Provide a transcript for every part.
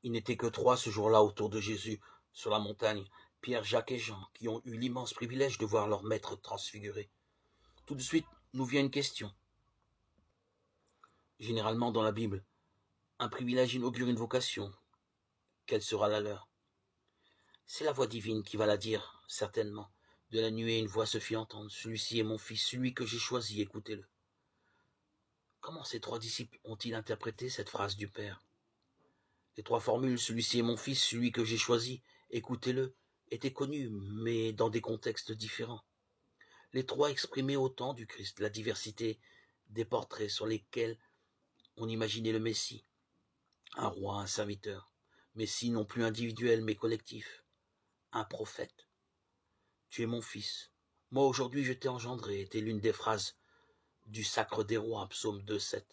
Ils n'étaient que trois ce jour-là autour de Jésus, sur la montagne, Pierre, Jacques et Jean, qui ont eu l'immense privilège de voir leur maître transfiguré. Tout de suite nous vient une question. Généralement dans la Bible, un privilège inaugure une vocation. Quelle sera la leur? C'est la voix divine qui va la dire, certainement. De la nuée, une voix se fit entendre. Celui-ci est mon fils, celui que j'ai choisi, écoutez-le. Comment ces trois disciples ont-ils interprété cette phrase du Père? Les trois formules, celui-ci est mon fils, celui que j'ai choisi, écoutez-le, étaient connues, mais dans des contextes différents. Les trois exprimaient autant du Christ, la diversité des portraits sur lesquels on imaginait le Messie, un roi, un serviteur, Messie non plus individuel mais collectif, un prophète. Tu es mon fils. Moi aujourd'hui je t'ai engendré, était l'une des phrases du Sacre des Rois, psaume 2,7.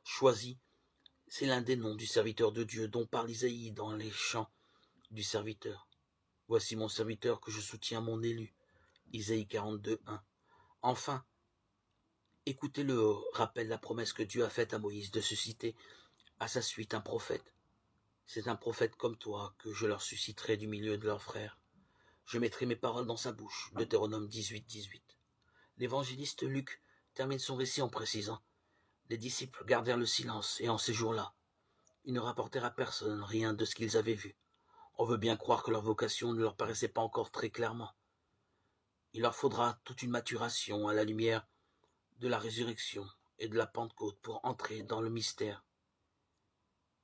Choisi, c'est l'un des noms du serviteur de Dieu dont parle Isaïe dans les chants du serviteur. Voici mon serviteur que je soutiens, mon élu. Isaïe 42,1. Enfin, écoutez-le, rappelle la promesse que Dieu a faite à Moïse de susciter à sa suite un prophète. C'est un prophète comme toi que je leur susciterai du milieu de leurs frères. Je mettrai mes paroles dans sa bouche. Deutéronome 18,18. L'évangéliste Luc termine son récit en précisant: les disciples gardèrent le silence, et en ces jours-là, ils ne rapportèrent à personne rien de ce qu'ils avaient vu. On veut bien croire que leur vocation ne leur paraissait pas encore très clairement. Il leur faudra toute une maturation à la lumière de la résurrection et de la Pentecôte pour entrer dans le mystère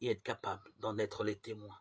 et être capable d'en être les témoins.